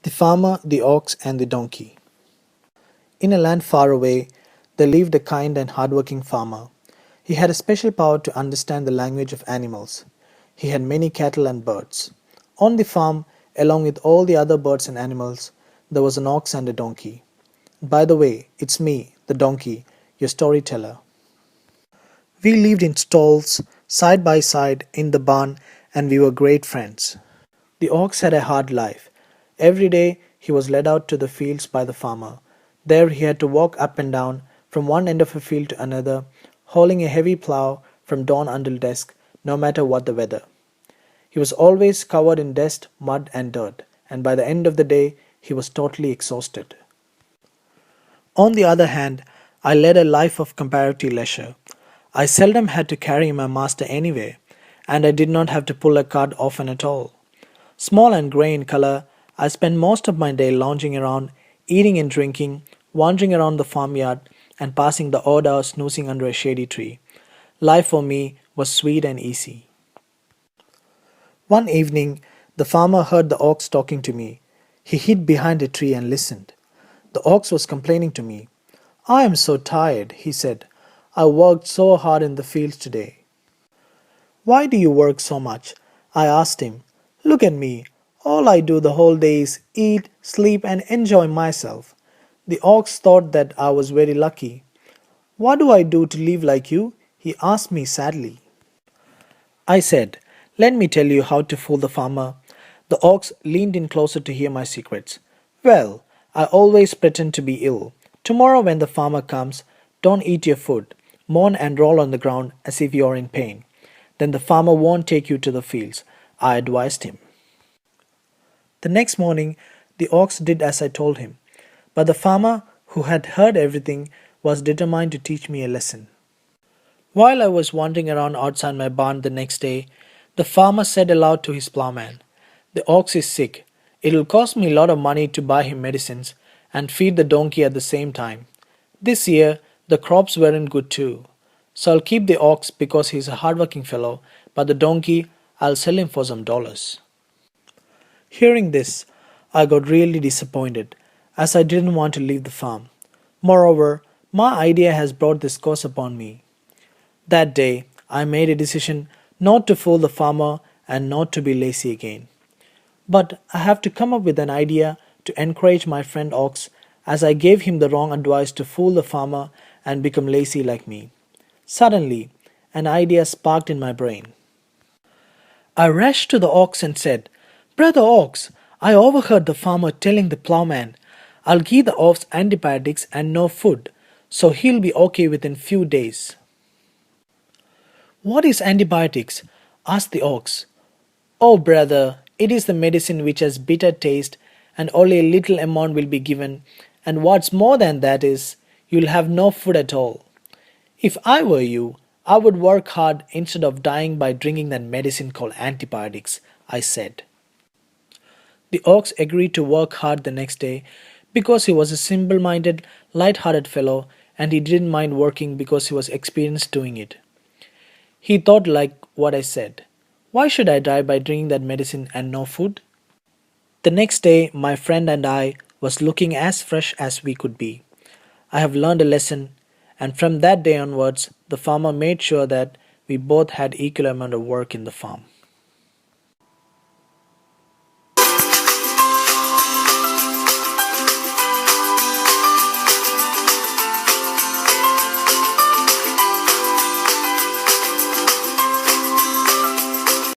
The Farmer, the Ox, and the Donkey. In a land far away, there lived a kind and hardworking farmer. He had a special power to understand the language of animals. He had many cattle and birds. On the farm, along with all the other birds and animals, there was an ox and a donkey. By the way, it's me, the donkey, your storyteller. We lived in stalls, side by side, in the barn, and we were great friends. The ox had a hard life. Every day he was led out to the fields by the farmer. There he had to walk up and down from one end of a field to another, hauling a heavy plough from dawn until dusk, no matter what the weather. He was always covered in dust, mud, and dirt, and by the end of the day he was totally exhausted. On the other hand, I led a life of comparative leisure. I seldom had to carry my master anywhere, and I did not have to pull a cart often at all. Small and grey in color, I spent most of my day lounging around, eating and drinking, wandering around the farmyard, and passing the odd hour snoozing under a shady tree. Life for me was sweet and easy. One evening, the farmer heard the ox talking to me. He hid behind a tree and listened. The ox was complaining to me. "I am so tired," he said. "I worked so hard in the fields today." "Why do you work so much?" I asked him. "Look at me. All I do the whole day is eat, sleep, and enjoy myself." The ox thought that I was very lucky. "What do I do to live like you?" he asked me sadly. I said, "Let me tell you how to fool the farmer." The ox leaned in closer to hear my secrets. "Well, I always pretend to be ill. Tomorrow, when the farmer comes, don't eat your food. Moan and roll on the ground as if you are in pain. Then the farmer won't take you to the fields," I advised him. The next morning, the ox did as I told him. But the farmer, who had heard everything, was determined to teach me a lesson. While I was wandering around outside my barn the next day, the farmer said aloud to his plowman, "The ox is sick. It'll cost me a lot of money to buy him medicines and feed the donkey at the same time. This year, the crops weren't good too. So I'll keep the ox because he's a hardworking fellow, but the donkey, I'll sell him for some dollars." Hearing this, I got really disappointed, as I didn't want to leave the farm. Moreover, my idea has brought this curse upon me. That day, I made a decision not to fool the farmer and not to be lazy again. But I have to come up with an idea to encourage my friend Ox, as I gave him the wrong advice to fool the farmer and become lazy like me. Suddenly, an idea sparked in my brain. I rushed to the ox and said, "Brother Ox, I overheard the farmer telling the plowman, I'll give the ox antibiotics and no food, so he'll be okay within few days." "What is antibiotics?" asked the ox. "Oh, brother, it is the medicine which has bitter taste, and only a little amount will be given, and what's more than that is, you'll have no food at all. If I were you, I would work hard instead of dying by drinking that medicine called antibiotics," I said. The ox agreed to work hard the next day because he was a simple minded, light hearted fellow, and he didn't mind working because he was experienced doing it. He thought like what I said. Why should I die by drinking that medicine and no food? The next day, my friend and I was looking as fresh as we could be. I have learned a lesson, and from that day onwards, the farmer made sure that we both had equal amount of work in the farm.